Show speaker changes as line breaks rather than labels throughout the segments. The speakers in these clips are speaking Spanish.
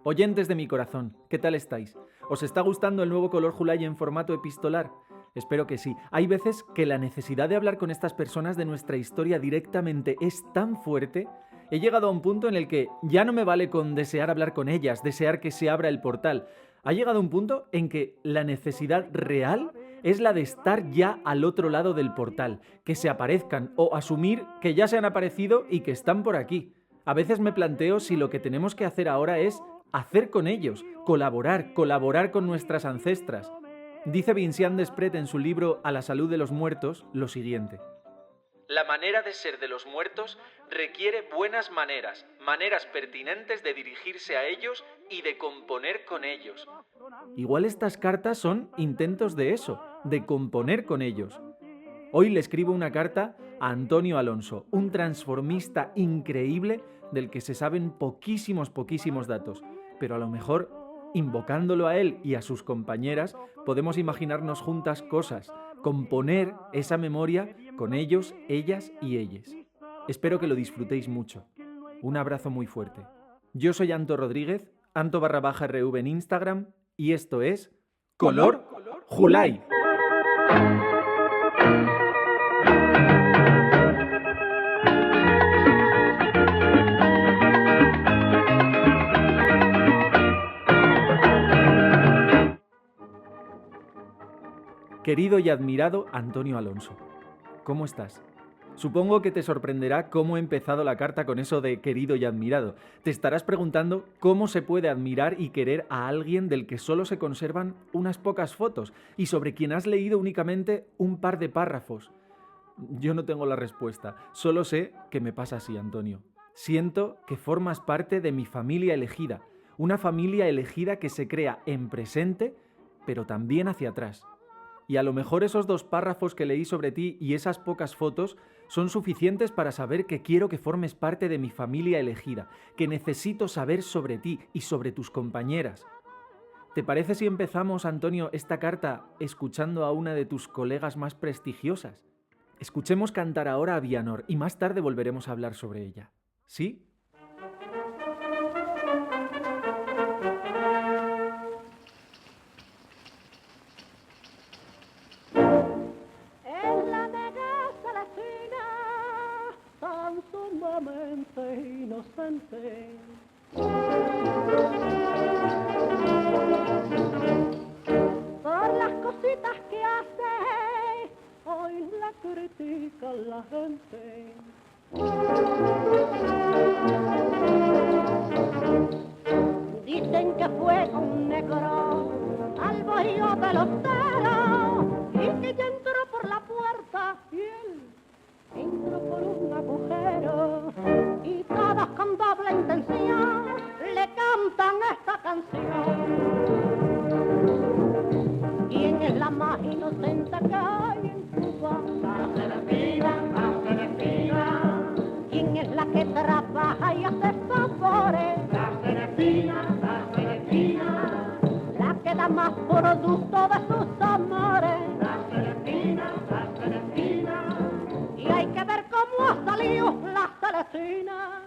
Oyentes de mi corazón, ¿qué tal estáis? ¿Os está gustando el nuevo Color Julay en formato epistolar? Espero que sí. Hay veces que la necesidad de hablar con estas personas de nuestra historia directamente es tan fuerte. He llegado a un punto en el que ya no me vale con desear hablar con ellas, desear que se abra el portal. Ha llegado un punto en que la necesidad real es la de estar ya al otro lado del portal, que se aparezcan o asumir que ya se han aparecido y que están por aquí. A veces me planteo si lo que tenemos que hacer ahora es hacer con ellos, colaborar con nuestras ancestras. Dice Vincian Desprez en su libro A la salud de los muertos lo siguiente: la manera de ser de los muertos requiere buenas maneras, maneras pertinentes de dirigirse a ellos y de componer con ellos. Igual estas cartas son intentos de eso, de componer con ellos. Hoy le escribo una carta a Antonio Alonso, un transformista increíble del que se saben poquísimos datos, pero a lo mejor, invocándolo a él y a sus compañeras, podemos imaginarnos juntas cosas, componer esa memoria con ellos, ellas y ellas. Espero que lo disfrutéis mucho. Un abrazo muy fuerte. Yo soy Anto Rodríguez, Anto_RV en Instagram, y esto es Color Julay. Querido y admirado Antonio Alonso, ¿cómo estás? Supongo que te sorprenderá cómo he empezado la carta con eso de querido y admirado. Te estarás preguntando cómo se puede admirar y querer a alguien del que solo se conservan unas pocas fotos y sobre quien has leído únicamente un par de párrafos. Yo no tengo la respuesta, solo sé que me pasa así, Antonio. Siento que formas parte de mi familia elegida, una familia elegida que se crea en presente, pero también hacia atrás. Y a lo mejor esos 2 párrafos que leí sobre ti y esas pocas fotos son suficientes para saber que quiero que formes parte de mi familia elegida, que necesito saber sobre ti y sobre tus compañeras. ¿Te parece si empezamos, Antonio, esta carta escuchando a una de tus colegas más prestigiosas? Escuchemos cantar ahora a Vianor y más tarde volveremos a hablar sobre ella. ¿Sí?
Inocente. Por las cositas que hace, hoy la critica la gente. Dicen que fue un negro al bohío de los ceros y que ya entró por la puerta y él entró por un agujero y todos con doble intención le cantan esta canción. ¿Quién es la más inocente que hay en Cuba? La Celestina, la Celestina. ¿Quién es la que trabaja y hace favores? La Celestina, la Celestina. La que da más producto de sus amores. La Celestina, la Celestina. Y hay que ver cómo ha salido la Celestina,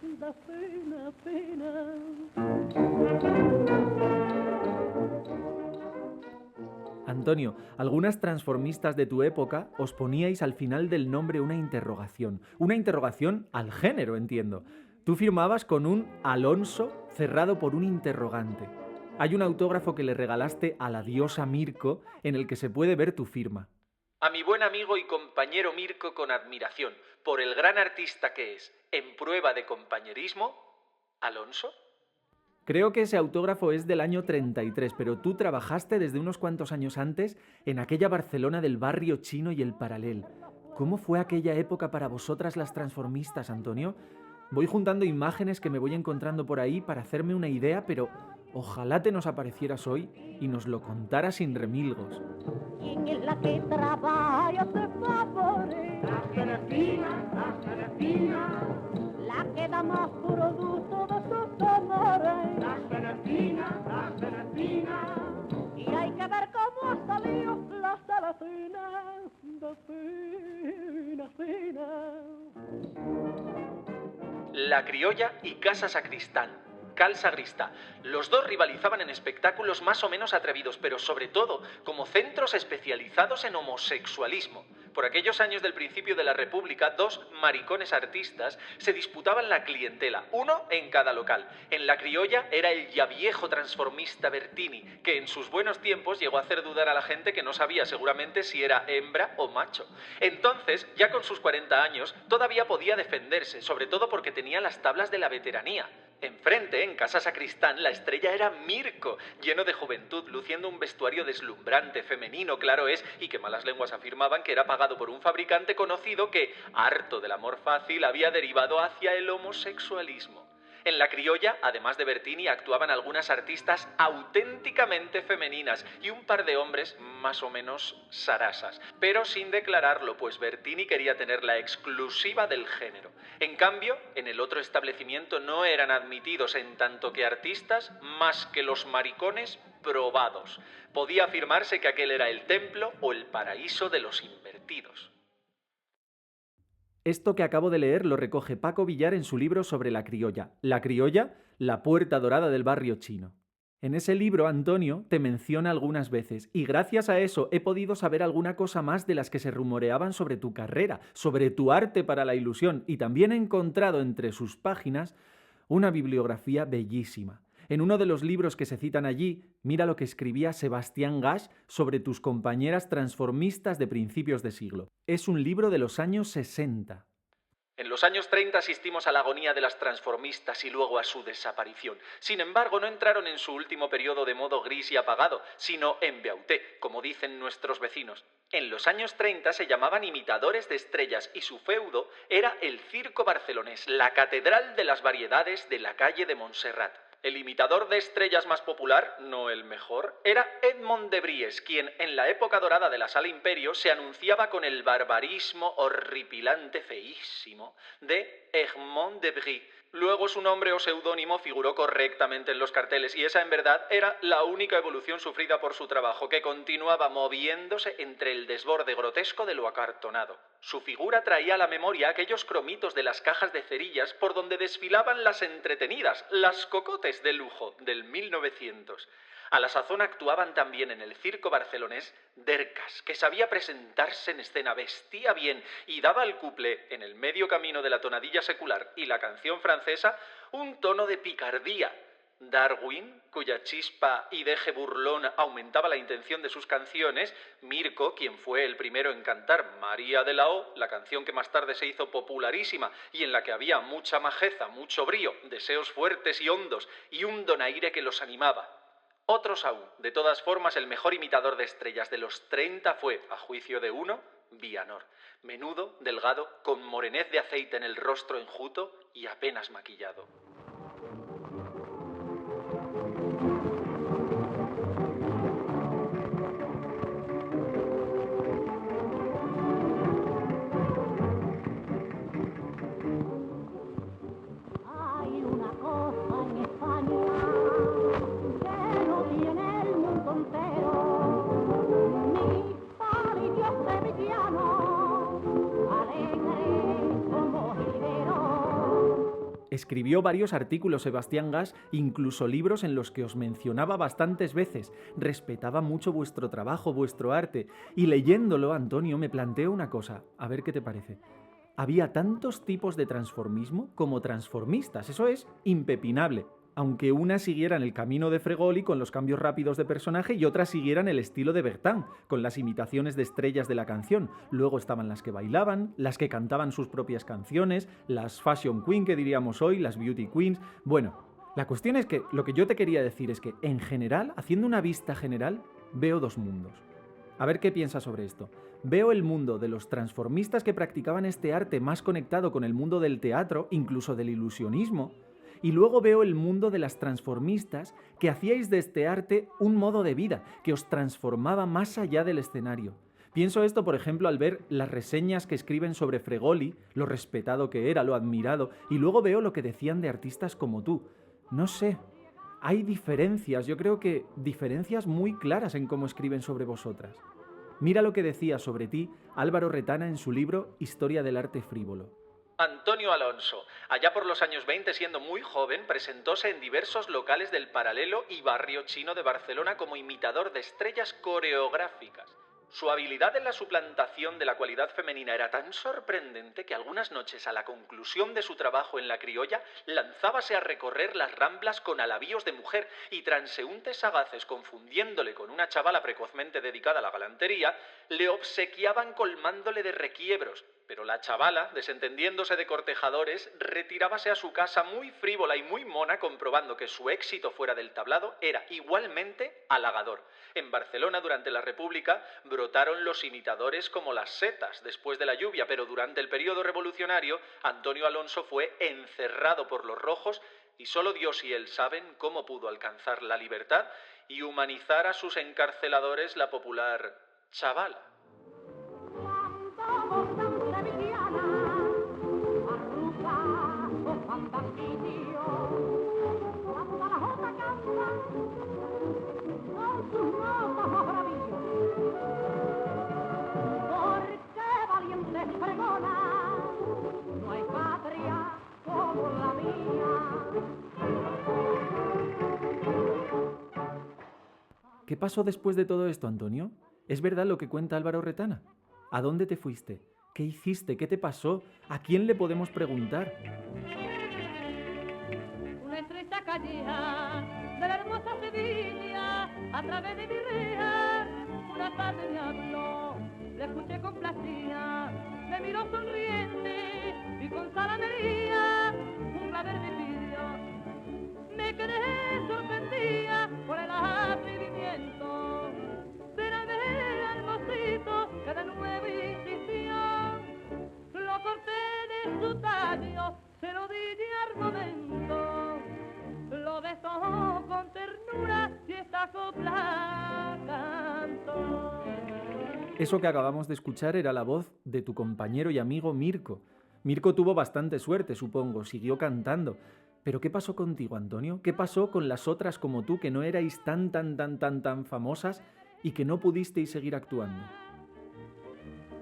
de fina, fina.
Antonio, algunas transformistas de tu época os poníais al final del nombre una interrogación al género, entiendo. Tú firmabas con un Alonso cerrado por un interrogante. Hay un autógrafo que le regalaste a la diosa Mirko en el que se puede ver tu firma. A mi buen amigo y compañero Mirko con admiración, por el gran artista que es, en prueba de compañerismo, Alonso. Creo que ese autógrafo es del año 33, pero tú trabajaste desde unos cuantos años antes en aquella Barcelona del barrio chino y el Paralel. ¿Cómo fue aquella época para vosotras las transformistas, Antonio? Voy juntando imágenes que me voy encontrando por ahí para hacerme una idea, pero ojalá te nos aparecieras hoy y nos lo contaras sin remilgos.
¿Quién es la que trabaja y hace favores? La Celestina, la Celestina. La que da más producto de sus amores. La Celestina, la Celestina. Y hay que ver cómo ha salido la Celestina, de fina, fina.
La Criolla y Casa Sacristán, Cal Sagristá. Los dos rivalizaban en espectáculos más o menos atrevidos, pero sobre todo como centros especializados en homosexualismo. Por aquellos años del principio de la República, dos maricones artistas se disputaban la clientela, uno en cada local. En La Criolla era el ya viejo transformista Bertini, que en sus buenos tiempos llegó a hacer dudar a la gente que no sabía seguramente si era hembra o macho. Entonces, ya con sus 40 años, todavía podía defenderse, sobre todo porque tenía las tablas de la veteranía. Enfrente, en Casa Sacristán, la estrella era Mirko, lleno de juventud, luciendo un vestuario deslumbrante, femenino, claro es, y que malas lenguas afirmaban que era pagado por un fabricante conocido que, harto del amor fácil, había derivado hacia el homosexualismo. En La Criolla, además de Bertini, actuaban algunas artistas auténticamente femeninas y un par de hombres más o menos sarasas, pero sin declararlo, pues Bertini quería tener la exclusiva del género. En cambio, en el otro establecimiento no eran admitidos en tanto que artistas más que los maricones probados. Podía afirmarse que aquel era el templo o el paraíso de los invertidos. Esto que acabo de leer lo recoge Paco Villar en su libro sobre La Criolla. La Criolla, la puerta dorada del barrio chino. En ese libro, Antonio te menciona algunas veces, y gracias a eso he podido saber alguna cosa más de las que se rumoreaban sobre tu carrera, sobre tu arte para la ilusión, y también he encontrado entre sus páginas una bibliografía bellísima. En uno de los libros que se citan allí, mira lo que escribía Sebastián Gasch sobre tus compañeras transformistas de principios de siglo. Es un libro de los años 60. En los años 30 asistimos a la agonía de las transformistas y luego a su desaparición. Sin embargo, no entraron en su último periodo de modo gris y apagado, sino en beauté, como dicen nuestros vecinos. En los años 30 se llamaban imitadores de estrellas y su feudo era el Circo Barcelonés, la catedral de las variedades de la calle de Montserrat. El imitador de estrellas más popular, no el mejor, era Edmond de Bries, quien en la época dorada de la Sala Imperio se anunciaba con el barbarismo horripilante feísimo de Edmond de Brie. Luego su nombre o seudónimo figuró correctamente en los carteles y esa en verdad era la única evolución sufrida por su trabajo, que continuaba moviéndose entre el desborde grotesco de lo acartonado. Su figura traía a la memoria aquellos cromitos de las cajas de cerillas por donde desfilaban las entretenidas, las cocotes de lujo del 1900. A la sazón actuaban también en el circo barcelonés Dercas, que sabía presentarse en escena, vestía bien y daba al cuplé, en el medio camino de la tonadilla secular y la canción francesa, un tono de picardía. Darwin, cuya chispa y deje burlón aumentaba la intención de sus canciones, Mirko, quien fue el primero en cantar María de la O, la canción que más tarde se hizo popularísima y en la que había mucha majeza, mucho brío, deseos fuertes y hondos y un donaire que los animaba. Otros aún. De todas formas, el mejor imitador de estrellas de los 30 fue, a juicio de uno, Vianor. Menudo, delgado, con morenez de aceite en el rostro enjuto y apenas maquillado. Escribió varios artículos Sebastián Gasch, incluso libros en los que os mencionaba bastantes veces. Respetaba mucho vuestro trabajo, vuestro arte. Y leyéndolo, Antonio, me planteo una cosa. A ver qué te parece. Había tantos tipos de transformismo como transformistas. Eso es impepinable. Aunque unas siguieran el camino de Fregoli con los cambios rápidos de personaje y otras siguieran el estilo de Bertin, con las imitaciones de estrellas de la canción. Luego estaban las que bailaban, las que cantaban sus propias canciones, las fashion queen que diríamos hoy, las beauty queens. Bueno, la cuestión es que lo que yo te quería decir es que, en general, haciendo una vista general, veo dos mundos. A ver qué piensas sobre esto. Veo el mundo de los transformistas que practicaban este arte más conectado con el mundo del teatro, incluso del ilusionismo, y luego veo el mundo de las transformistas que hacíais de este arte un modo de vida, que os transformaba más allá del escenario. Pienso esto, por ejemplo, al ver las reseñas que escriben sobre Fregoli, lo respetado que era, lo admirado, y luego veo lo que decían de artistas como tú. No sé, hay diferencias, yo creo que diferencias muy claras en cómo escriben sobre vosotras. Mira lo que decía sobre ti Álvaro Retana en su libro Historia del arte frívolo. Antonio Alonso, allá por los años 20, siendo muy joven, presentóse en diversos locales del Paralelo y Barrio Chino de Barcelona como imitador de estrellas coreográficas. Su habilidad en la suplantación de la cualidad femenina era tan sorprendente que algunas noches, a la conclusión de su trabajo en La Criolla, lanzábase a recorrer las Ramblas con alavíos de mujer y transeúntes sagaces, confundiéndole con una chavala precozmente dedicada a la galantería, le obsequiaban colmándole de requiebros. Pero la chavala, desentendiéndose de cortejadores, retirábase a su casa muy frívola y muy mona, comprobando que su éxito fuera del tablado era igualmente halagador. En Barcelona, durante la República, brotaron los imitadores como las setas después de la lluvia, pero durante el periodo revolucionario, Antonio Alonso fue encerrado por los rojos y solo Dios y él saben cómo pudo alcanzar la libertad y humanizar a sus encarceladores la popular chavala. ¿Qué pasó después de todo esto, Antonio? ¿Es verdad lo que cuenta Álvaro Retana? ¿A dónde te fuiste? ¿Qué hiciste? ¿Qué te pasó? ¿A quién le podemos preguntar?
Una estrecha calleja de la hermosa Sevilla, a través de mi reja, una tarde me habló, le escuché complacida, me miró sonriente y con salamería un clavel me pidió. Me quedé sorprendida por el atrevimiento de la bella hermosito que de nuevo insistió. Lo corté de su tallo, se lo di al momento, lo besó con ternura y esta copla cantó.
Eso que acabamos de escuchar era la voz de tu compañero y amigo Mirko. Mirko tuvo bastante suerte, supongo, siguió cantando. ¿Pero qué pasó contigo, Antonio? ¿Qué pasó con las otras como tú que no erais tan famosas y que no pudisteis seguir actuando?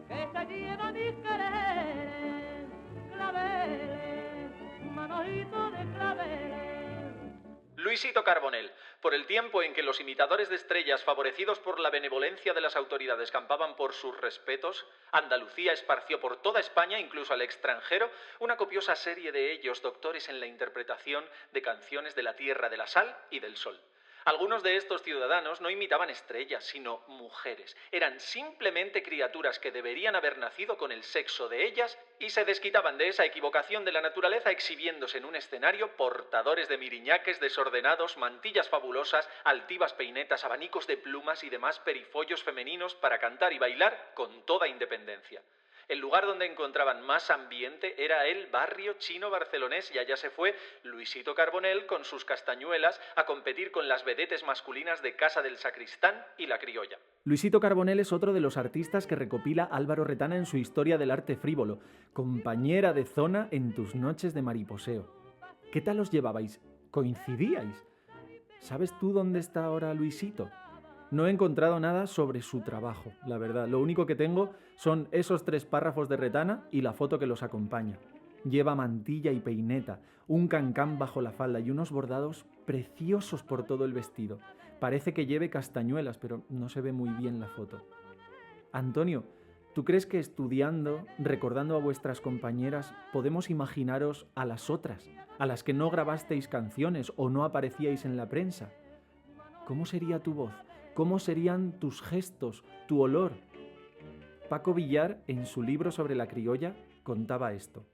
Que se lleva mis quereres, claveles, manojito de claveles.
Luisito Carbonell, por el tiempo en que los imitadores de estrellas favorecidos por la benevolencia de las autoridades campaban por sus respetos, Andalucía esparció por toda España, incluso al extranjero, una copiosa serie de ellos doctores en la interpretación de canciones de la tierra de la sal y del sol. Algunos de estos ciudadanos no imitaban estrellas, sino mujeres. Eran simplemente criaturas que deberían haber nacido con el sexo de ellas y se desquitaban de esa equivocación de la naturaleza exhibiéndose en un escenario portadores de miriñaques desordenados, mantillas fabulosas, altivas peinetas, abanicos de plumas y demás perifollos femeninos para cantar y bailar con toda independencia. El lugar donde encontraban más ambiente era el Barrio Chino barcelonés y allá se fue Luisito Carbonell con sus castañuelas a competir con las vedetes masculinas de Casa del Sacristán y La Criolla. Luisito Carbonell es otro de los artistas que recopila Álvaro Retana en su Historia del arte frívolo, compañera de zona en tus noches de mariposeo. ¿Qué tal os llevabais? ¿Coincidíais? ¿Sabes tú dónde está ahora Luisito? No he encontrado nada sobre su trabajo, la verdad. Lo único que tengo son esos 3 párrafos de Retana y la foto que los acompaña. Lleva mantilla y peineta, un cancán bajo la falda y unos bordados preciosos por todo el vestido. Parece que lleve castañuelas, pero no se ve muy bien la foto. Antonio, ¿tú crees que estudiando, recordando a vuestras compañeras, podemos imaginaros a las otras, a las que no grabasteis canciones o no aparecíais en la prensa? ¿Cómo sería tu voz? ¿Cómo serían tus gestos, tu olor? Paco Villar, en su libro sobre La Criolla, contaba esto.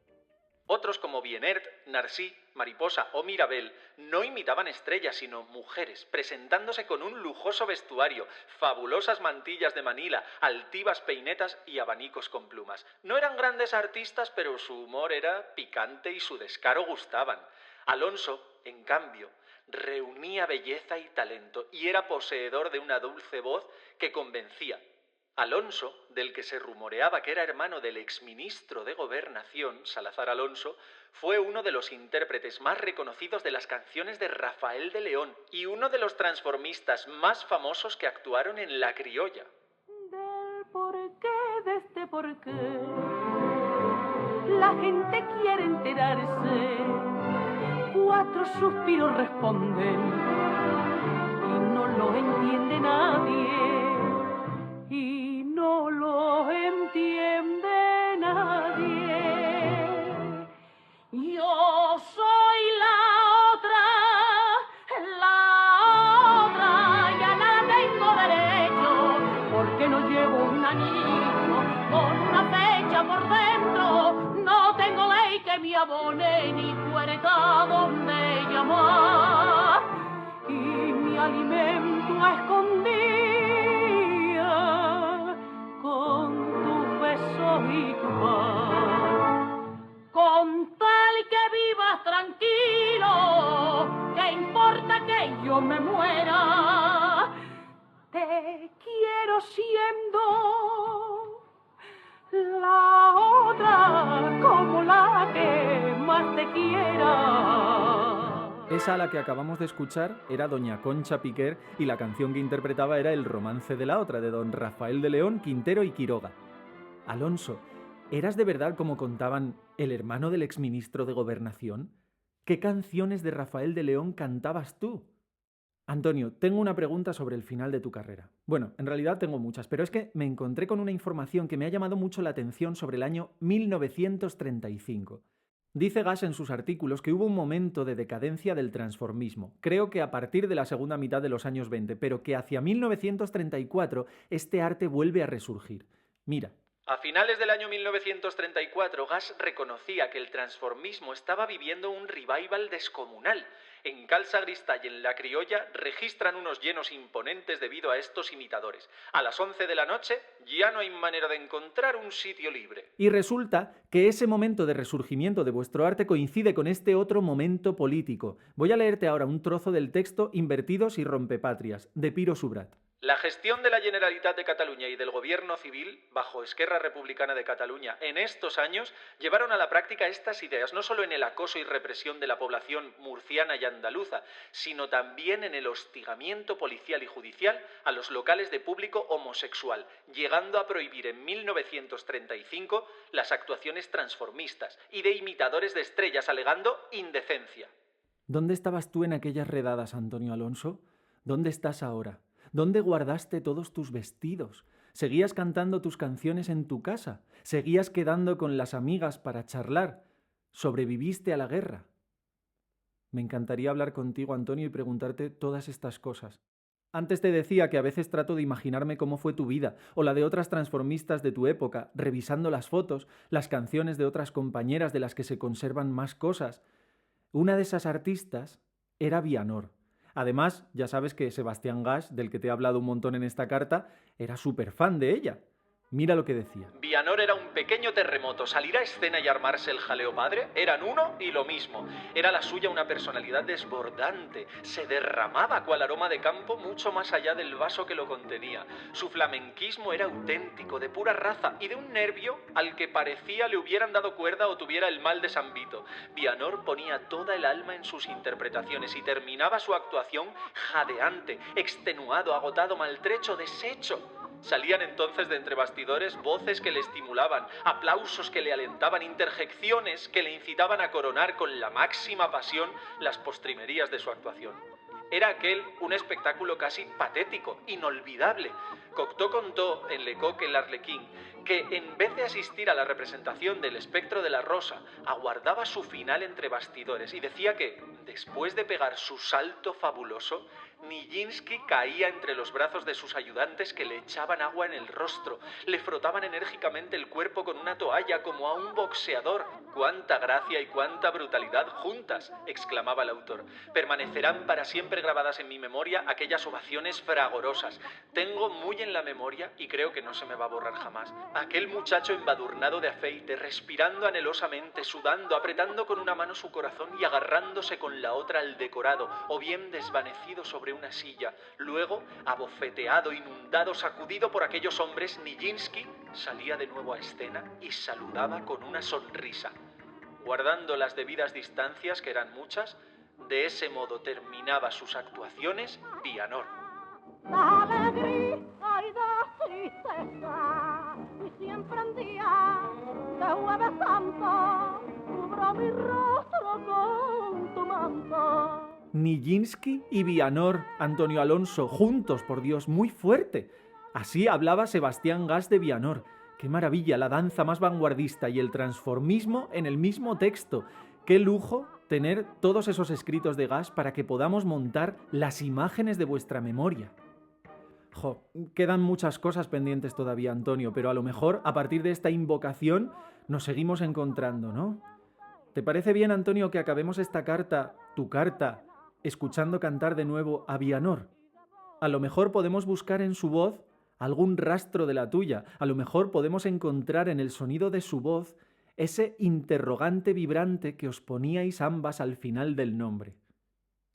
Otros como Bienert, Narsí, Mariposa o Mirabel no imitaban estrellas sino mujeres, presentándose con un lujoso vestuario, fabulosas mantillas de Manila, altivas peinetas y abanicos con plumas. No eran grandes artistas, pero su humor era picante y su descaro gustaban. Alonso, en cambio, reunía belleza y talento y era poseedor de una dulce voz que convencía. Alonso, del que se rumoreaba que era hermano del exministro de Gobernación, Salazar Alonso, fue uno de los intérpretes más reconocidos de las canciones de Rafael de León y uno de los transformistas más famosos que actuaron en La Criolla.
Del porqué de este porqué,
la gente quiere enterarse. 4 suspiros responden y no lo entiende nadie. Y no lo entiende nadie. Yo soy la otra, ya nada tengo derecho, porque no llevo un anillo con una fecha por dentro, no tengo ley que me abone ni puerta donde llamar, y mi alimento a escondida con tus besos y tu paz. Con tal que vivas tranquilo, ¿qué importa que yo me muera? Te quiero siendo la otra, como la que más te quiera.
Esa a la que acabamos de escuchar era doña Concha Piquer y la canción que interpretaba era El romance de la otra, de don Rafael de León, Quintero y Quiroga. Alonso, ¿eras de verdad, como contaban, el hermano del exministro de Gobernación? ¿Qué canciones de Rafael de León cantabas tú? Antonio, tengo una pregunta sobre el final de tu carrera. Bueno, en realidad tengo muchas, pero es que me encontré con una información que me ha llamado mucho la atención sobre el año 1935. Dice Gas en sus artículos que hubo un momento de decadencia del transformismo, creo que a partir de la segunda mitad de los años 20, pero que hacia 1934 este arte vuelve a resurgir. Mira. A finales del año 1934, Gas reconocía que el transformismo estaba viviendo un revival descomunal. En Cal Sagristá y en La Criolla registran unos llenos imponentes debido a estos imitadores. A las 11 de la noche ya no hay manera de encontrar un sitio libre. Y resulta que ese momento de resurgimiento de vuestro arte coincide con este otro momento político. Voy a leerte ahora un trozo del texto Invertidos y rompepatrias, de Piro Subrat. La gestión de la Generalitat de Cataluña y del gobierno civil, bajo Esquerra Republicana de Cataluña, en estos años, llevaron a la práctica estas ideas, no solo en el acoso y represión de la población murciana y andaluza, sino también en el hostigamiento policial y judicial a los locales de público homosexual, llegando a prohibir en 1935 las actuaciones transformistas y de imitadores de estrellas, alegando indecencia. ¿Dónde estabas tú en aquellas redadas, Antonio Alonso? ¿Dónde estás ahora? ¿Dónde guardaste todos tus vestidos? ¿Seguías cantando tus canciones en tu casa? ¿Seguías quedando con las amigas para charlar? ¿Sobreviviste a la guerra? Me encantaría hablar contigo, Antonio, y preguntarte todas estas cosas. Antes te decía que a veces trato de imaginarme cómo fue tu vida, o la de otras transformistas de tu época, revisando las fotos, las canciones de otras compañeras de las que se conservan más cosas. Una de esas artistas era Vianor. Además, ya sabes que Sebastián Gas, del que te he hablado un montón en esta carta, era súper fan de ella. Mira lo que decía. Vianor era un pequeño terremoto. Salir a escena y armarse el jaleo padre eran uno y lo mismo. Era la suya una personalidad desbordante. Se derramaba cual aroma de campo mucho más allá del vaso que lo contenía. Su flamenquismo era auténtico, de pura raza y de un nervio al que parecía le hubieran dado cuerda o tuviera el mal de San Vito. Vianor ponía toda el alma en sus interpretaciones y terminaba su actuación jadeante, extenuado, agotado, maltrecho, deshecho. Salían entonces de entre bastidores voces que le estimulaban, aplausos que le alentaban, interjecciones que le incitaban a coronar con la máxima pasión las postrimerías de su actuación. Era aquel un espectáculo casi patético, inolvidable. Cocteau contó en Lecoq el Arlequín que en vez de asistir a la representación del Espectro de la Rosa, aguardaba su final entre bastidores y decía que, después de pegar su salto fabuloso, Nijinsky caía entre los brazos de sus ayudantes que le echaban agua en el rostro, le frotaban enérgicamente el cuerpo con una toalla como a un boxeador. ¡Cuánta gracia y cuánta brutalidad juntas!, exclamaba el autor. Permanecerán para siempre grabadas en mi memoria aquellas ovaciones fragorosas. Tengo muy en la memoria, y creo que no se me va a borrar jamás, aquel muchacho embadurnado de afeite, respirando anhelosamente, sudando, apretando con una mano su corazón y agarrándose con la otra al decorado, o bien desvanecido sobre una silla. Luego, abofeteado, inundado, sacudido por aquellos hombres, Nijinsky salía de nuevo a escena y saludaba con una sonrisa. Guardando las debidas distancias, que eran muchas, de ese modo terminaba sus actuaciones Vianor.
Da alegría y da tristeza, y siempre en día de Jueves Santo, cubro mi rostro con tu manto.
Nijinsky y Vianor, Antonio Alonso, juntos, por Dios, muy fuerte. Así hablaba Sebastián Gas de Vianor. ¡Qué maravilla! La danza más vanguardista y el transformismo en el mismo texto. ¡Qué lujo tener todos esos escritos de Gas para que podamos montar las imágenes de vuestra memoria! Jo, quedan muchas cosas pendientes todavía, Antonio, pero a lo mejor a partir de esta invocación nos seguimos encontrando, ¿no? ¿Te parece bien, Antonio, que acabemos esta carta, tu carta, escuchando cantar de nuevo a Vianor? A lo mejor podemos buscar en su voz algún rastro de la tuya. A lo mejor podemos encontrar en el sonido de su voz ese interrogante vibrante que os poníais ambas al final del nombre.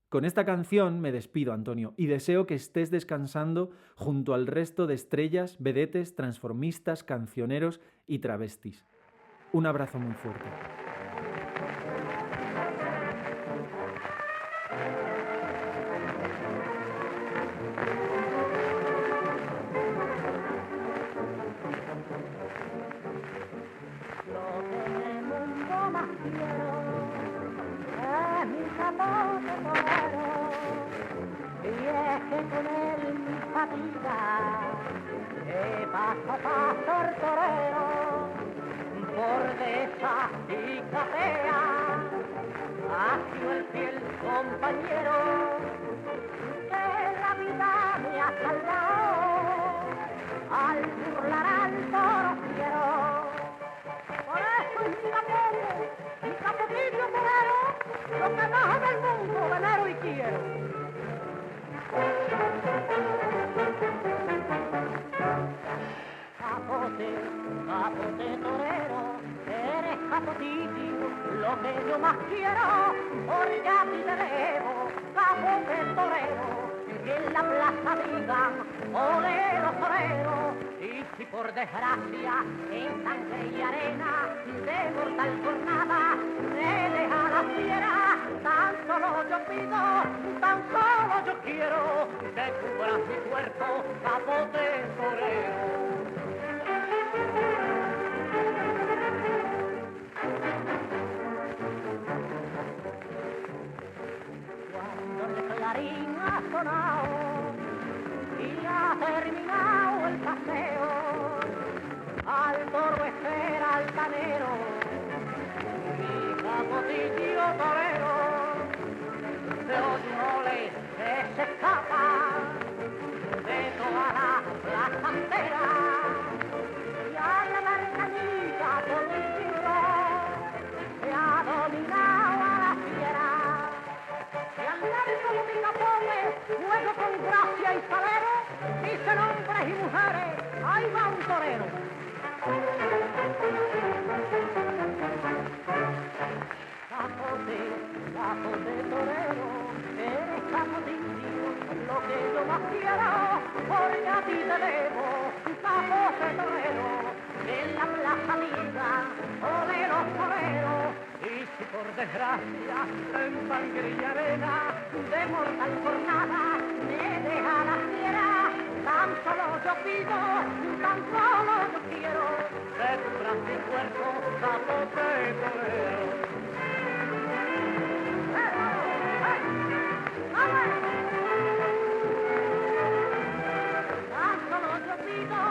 Con esta canción me despido, Antonio, y deseo que estés descansando junto al resto de estrellas, vedetes, transformistas, cancioneros y travestis. Un abrazo muy fuerte.
Con él mi fatiga, paso a paso el torero, por dehesa y capea, ha sido el fiel compañero, que la vida me ha salvado, al burlar al toro fiero. Por eso mi capotillo torero, lo que más del mundo venero y quiero. Capote torero, eres capotillo, lo que yo más quiero, porque a ti te debo, capote torero, que en la plaza digan, ole los toreros, y si por desgracia en sangre y arena de mortal jornada me deja la fiera, tan solo yo pido, tan solo yo quiero, que cubras mi cuerpo, capote torero. Cuando el clarín ha sonado y ha terminado el paseo, al toro espera altanero, mi capotillo torero, de oye que se escapa de toda la plaza entera, y a la marcanita con el tiro se ha dominado a la fiera, y al narco mi capone juego con gracia y salero, dicen hombres y mujeres, ahí va un torero. Capote torero, eres capotillo, lo que yo más quiero, porque a ti te debo, capote torero, en la plaza digan, ole los toreros, y si por desgracia en sangre y arena de mortal jornada me deja la fiera, tan solo yo pido, tan solo yo quiero, que cubras mi cuerpo, capote torero. Tan solo yo pido,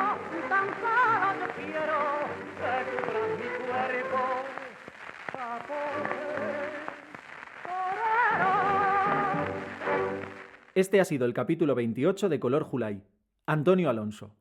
tan solo yo quiero, que cubras mi cuerpo, capote torero.
Este ha sido el capítulo 28 de Color Julay. Antonio Alonso.